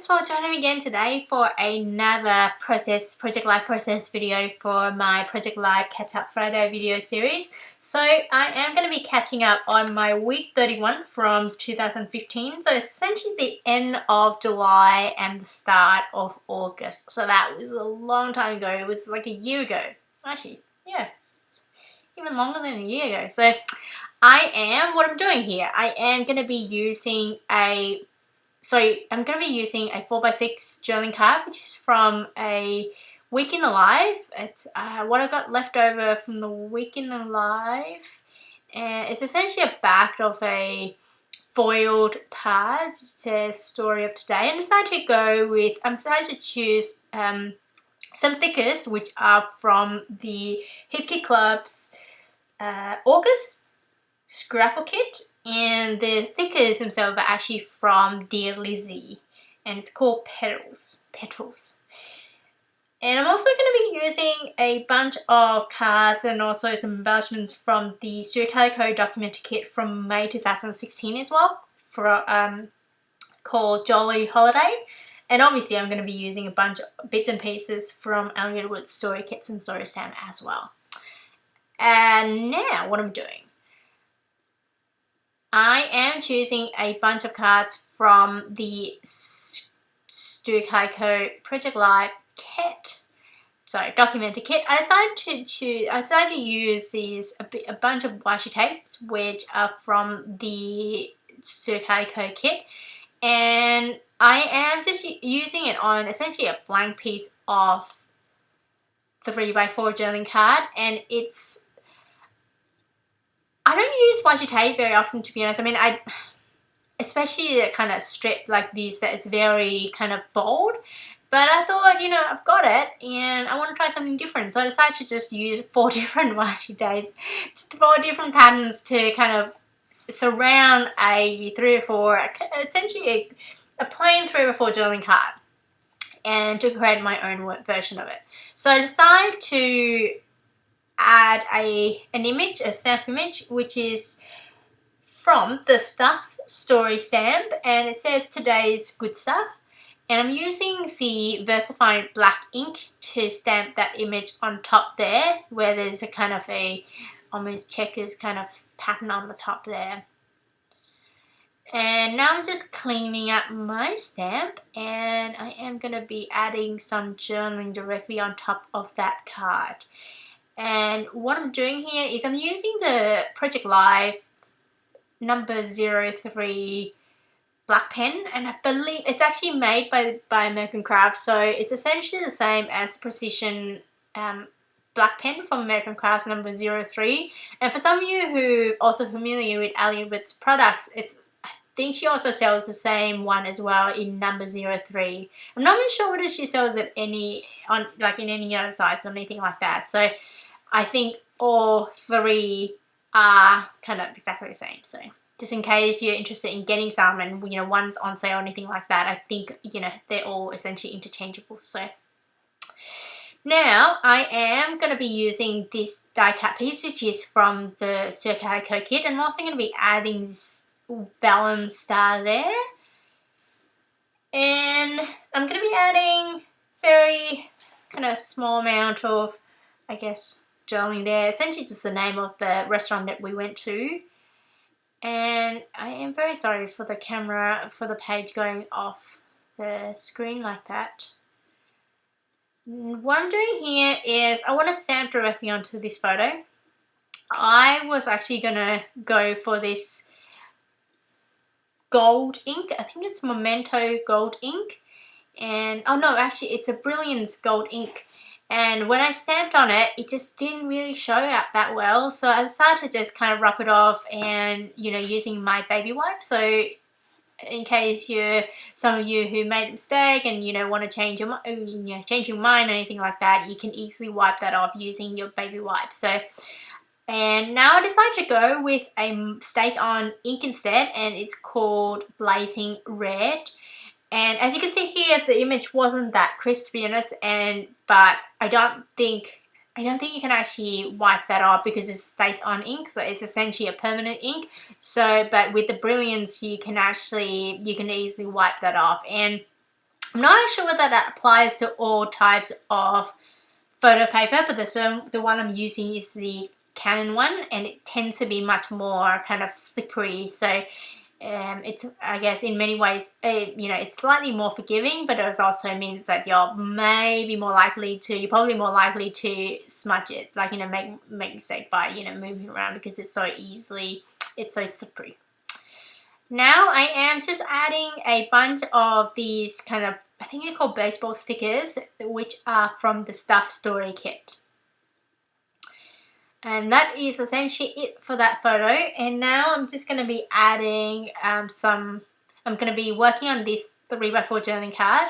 for joining me again today for another Project Live process video for my Project Live Catch Up Friday video series. So I am going to be catching up on my week 31 from 2015. So it's essentially the end of July and the start of August. So that was a long time ago. It was like a year ago. Actually, yes, it's even longer than a year ago. So what I'm doing here, I am going to be using a 4x6 journaling card, which is from a Week in the Life. It's what I got left over from the Week in the Life, and it's essentially a back of a foiled card. It says "Story of Today," and I decided to choose some thickers, which are from the Hip Kit Club's August Scrapple Kit. And the thickers themselves are actually from Dear Lizzie, and it's called Petals. And I'm also going to be using a bunch of cards and also some embellishments from the Calico documentary kit from May 2016 as well, called Jolly Holiday. And obviously I'm going to be using a bunch of bits and pieces from Alligator Wood's story kits and story stamp as well. And now what I'm doing, I am choosing a bunch of cards from the Calico Project Live kit. Sorry, documentary kit. I decided to use a bunch of washi tapes, which are from the Calico kit, and I am just using it on essentially a blank piece of 3x4 journaling card, and I don't use washi tape very often, to be honest. I mean, especially the kind of strip like this that it's very kind of bold. But I thought, I've got it and I want to try something different. So I decided to just use 4 different washi tapes, just 4 different patterns to kind of surround a 3 or 4, essentially a plain 3 or 4 journaling card, and to create my own version of it. So I decided to add a stamp image, which is from the Stuff story stamp, and it says today's good stuff, and I'm using the VersaFine black ink to stamp that image on top there, where there's a kind of a almost checkers kind of pattern on the top there. And now I'm just cleaning up my stamp, and I am going to be adding some journaling directly on top of that card. And what I'm doing here is I'm using the Project Live number 03 black pen, and I believe it's actually made by American Crafts, so it's essentially the same as the Precision black pen from American Crafts number 03. And for some of you who are also familiar with Alligator's products, I think she also sells the same one as well in number 03. I'm not really sure whether she sells it in any other size or anything like that. So I think all 3 are kind of exactly the same. So just in case you're interested in getting some and one's on sale or anything like that, I think they're all essentially interchangeable. So now I am going to be using this die cut piece, which is from the Calico kit, and I'm also going to be adding this vellum star there, and I'm going to be adding very kind of small amount of, I guess, journaling there. Essentially just the name of the restaurant that we went to. And I am very sorry for the page going off the screen like that. What I'm doing here is I want to stamp directly onto this photo. I was actually going to go for this gold ink. I think it's Memento gold ink. And, oh no, actually it's a Brilliance gold ink. And when I stamped on it, it just didn't really show up that well. So I decided to just kind of rub it off and, using my baby wipe. So in case some of you who made a mistake and, want to change your mind or anything like that, you can easily wipe that off using your baby wipe. So, and now I decided to go with a Stays On ink instead, and it's called Blazing Red. And as you can see here, the image wasn't that crisp, to be honest, but I don't think you can actually wipe that off because it stays on ink, so it's essentially a permanent ink. So, but with the Brilliance, you can easily wipe that off. And I'm not sure whether that applies to all types of photo paper, but the one I'm using is the Canon one, and it tends to be much more kind of slippery. So it's, I guess, in many ways, you know, it's slightly more forgiving, but it also means that you're probably more likely to smudge it, like, you know, make mistake by, you know, moving around, because it's so slippery. Now I am just adding a bunch of these kind of, I think they're called baseball stickers, which are from the Stuff Story kit. And that is essentially it for that photo. And now I'm just going to be adding I'm going to be working on this 3x4 journaling card.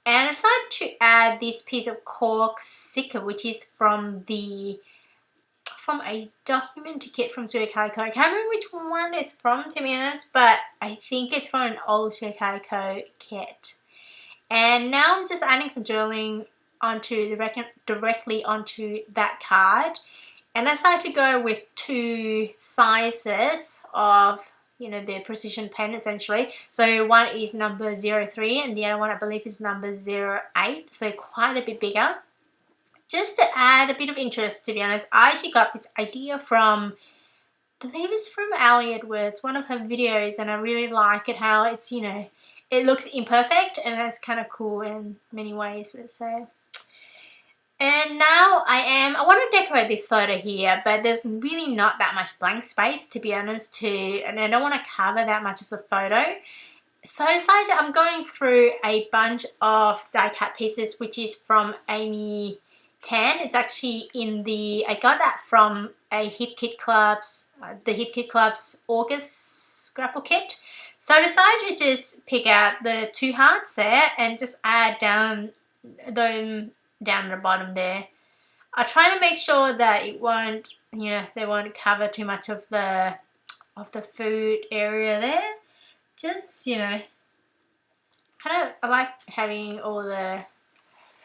And I decided to add this piece of cork sticker, which is from a document kit from Calico. I can't remember which one it's from, to be honest, but I think it's from an old Calico kit. And now I'm just adding some journaling directly onto that card. And I decided to go with 2 sizes of, you know, the precision pen, essentially. So one is number 03 and the other one I believe is number 08. So quite a bit bigger. Just to add a bit of interest, to be honest, I actually got this idea from, I believe it's from Ali Edwards, one of her videos, and I really like it how it's, you know, it looks imperfect and it's kind of cool in many ways. So, and now I want to decorate this photo here, but there's really not that much blank space, to be honest, and I don't want to cover that much of the photo. So I decided I'm going through a bunch of die cut pieces, which is from Amy Tan. It's actually I got that from a the Hip Kit Club's August scrapple kit. So I decided to just pick out the 2 hearts there and just add down the bottom there. I try to make sure that it won't, you know, they won't cover too much of the food area there. Just, you know, I like having all the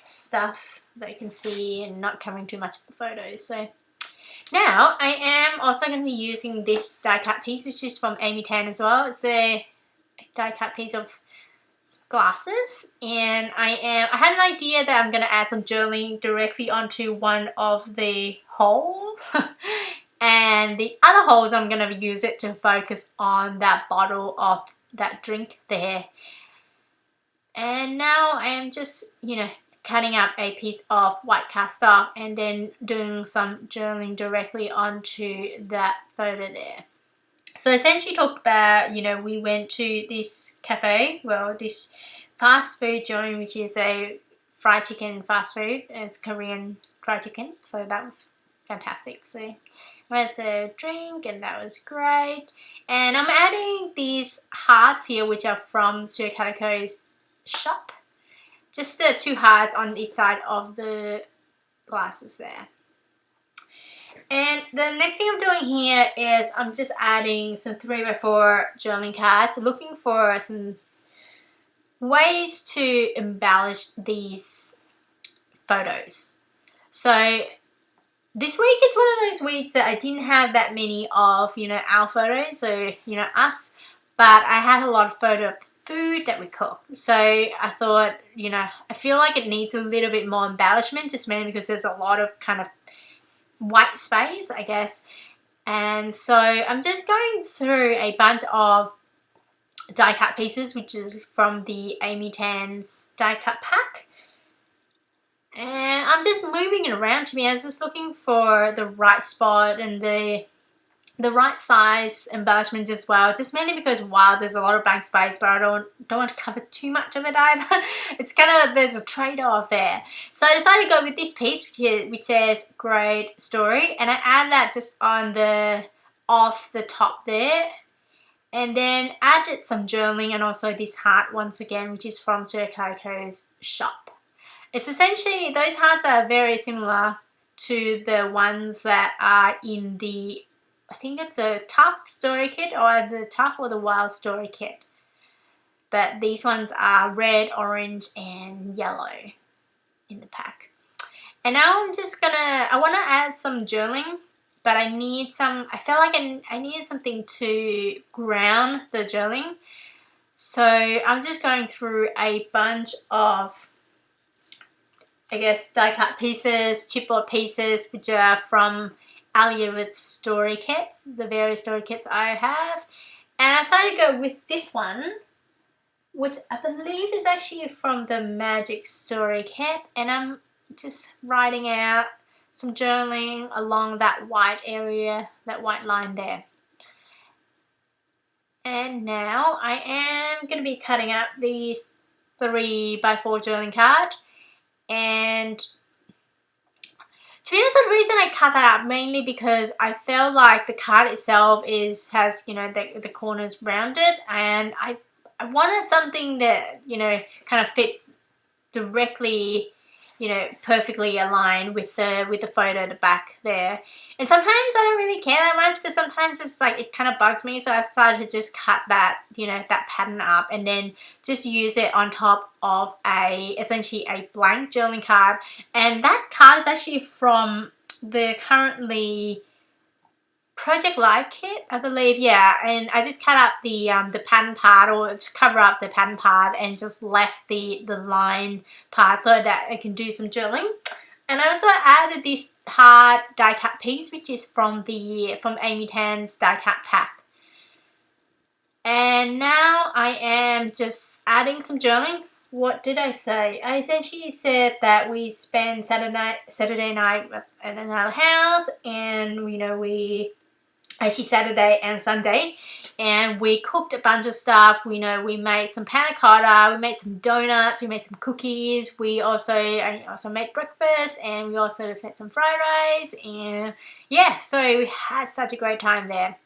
stuff that you can see and not covering too much of the photos. So now I am also going to be using this die cut piece, which is from Amy Tan as well. It's a die cut piece of glasses, and I had an idea that I'm going to add some journaling directly onto one of the holes and the other holes I'm going to use it to focus on that bottle of that drink there. And now I am just, you know, cutting up a piece of white cardstock and then doing some journaling directly onto that photo there. So essentially talked about, you know, we went to this cafe, well, this fast food joint, which is a fried chicken fast food. It's Korean fried chicken, so that was fantastic. So we had a drink and that was great. And I'm adding these hearts here, which are from Studio Calico's shop. Just the 2 hearts on each side of the glasses there. And the next thing I'm doing here is I'm just adding some 3x4 journaling cards, looking for some ways to embellish these photos. So this week is one of those weeks that I didn't have that many of, you know, our photos, so, you know, us, but I had a lot of photo of food that we cook. So I thought, you know, I feel like it needs a little bit more embellishment, just mainly because there's a lot of kind of white space, I guess. And so I'm just going through a bunch of die cut pieces, which is from the Amy Tan's die cut pack. And I'm just moving it around. To me, I was just looking for the right spot and the right size embellishment as well, just mainly because while there's a lot of blank space, but I don't want to cover too much of it either. It's kind of, there's a trade-off there. So I decided to go with this piece, which says Great Story, and I add that just off the top there, and then added some journaling and also this heart once again, which is from Studio Calico's shop. It's essentially, those hearts are very similar to the ones that are in the, I think it's a Tough Story kit, or the Tough or the Wild Story kit. But these ones are red, orange, and yellow in the pack. And now I'm just I want to add some journaling, but I felt like I needed something to ground the journaling. So I'm just going through a bunch of, I guess, die cut pieces, chipboard pieces, which are from Allia's story kits, the various story kits I have. And I decided to go with this one, which I believe is actually from the Magic Story kit. And I'm just writing out some journaling along that white area, that white line there. And now I am going to be cutting up these 3x4 journaling card. And to be honest, the reason I cut that up mainly because I felt like the card itself has the corners rounded, and I wanted something that kind of fits directly, perfectly aligned with the photo at the back there. And sometimes I don't really care that much, but sometimes it's like it kind of bugs me, so I decided to just cut that that pattern up and then just use it on top of essentially a blank journaling card. And that card is actually from the currently Project Live kit, I believe, yeah. And I just cut up the pattern part, or to cover up the pattern part, and just left the line part so that I can do some journaling. And I also added this hard die cut piece, which is from Amy Tan's die cut pack. And now I am just adding some journaling. What did I say? I essentially said that we spent Saturday night at another house, and we actually Saturday and Sunday, and we cooked a bunch of stuff. We made some panna cotta, we made some donuts, we made some cookies. I also made breakfast, and we also fed some fried rice, and yeah, so we had such a great time there.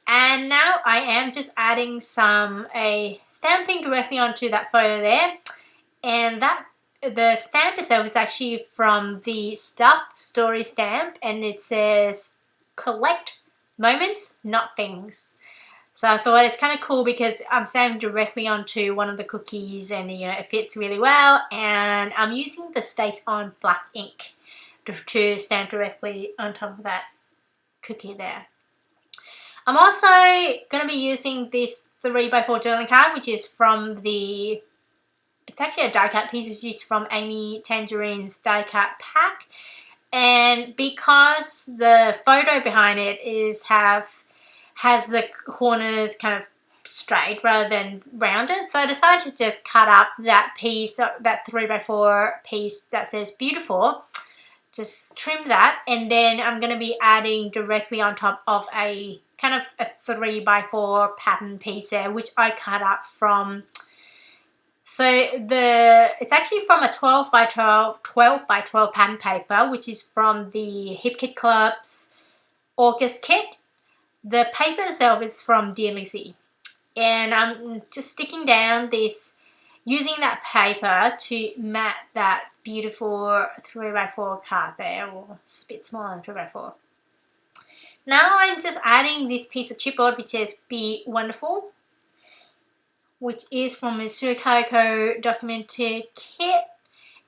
And now I am just adding a stamping directly onto that photo there, and the stamp itself is actually from the Stuff Story stamp, and it says collect moments, not things. So I thought it's kind of cool because I'm stamping directly onto one of the cookies, and it fits really well. And I'm using the States on black ink to stamp directly on top of that cookie there. I'm also going to be using this 3x4 journaling card, which is from it's actually a die cut piece, which is from Amy Tangerine's die cut pack. And because the photo behind it has the corners kind of straight rather than rounded, so I decided to just cut up that piece, that 3x4 piece that says beautiful. Just trim that, and then I'm going to be adding directly on top of a kind of a 3x4 pattern piece there, which I cut up from. So it's actually from a 12x12 pattern paper, which is from the Hip Kit Club's August kit. The paper itself is from Dear Lizzie, and I'm just sticking down using that paper to mat that beautiful 3x4 card there, or a bit smaller than 3x4. Now I'm just adding this piece of chipboard which says Be Wonderful, which is from the Calico documented kit.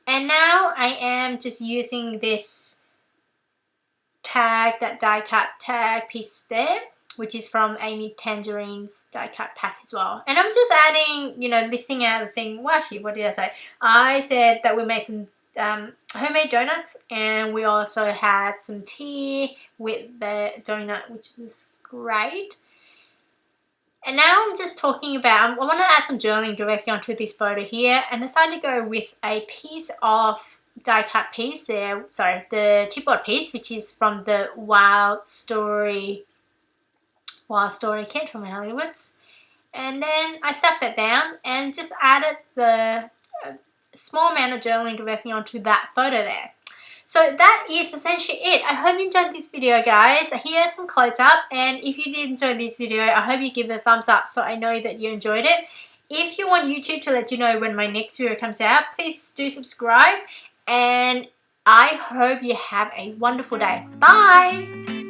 And now I am just using this tag, that die cut tag piece there, which is from Amy Tangerine's die cut pack as well. And I'm just adding, listing out the thing. Well, actually, what did I say? I said that we made some homemade donuts, and we also had some tea with the donut, which was great. And now I'm just talking about, I want to add some journaling directly onto this photo here, and decided to go with a piece of die cut piece there, the chipboard piece, which is from the Wild Story kit from Hollywood's. And then I stuck that down and just added the small amount of journaling directly onto that photo there. So that is essentially it. I hope you enjoyed this video, guys. Here are some close up, and if you did enjoy this video, I hope you give it a thumbs up so I know that you enjoyed it. If you want YouTube to let you know when my next video comes out, please do subscribe, and I hope you have a wonderful day. Bye!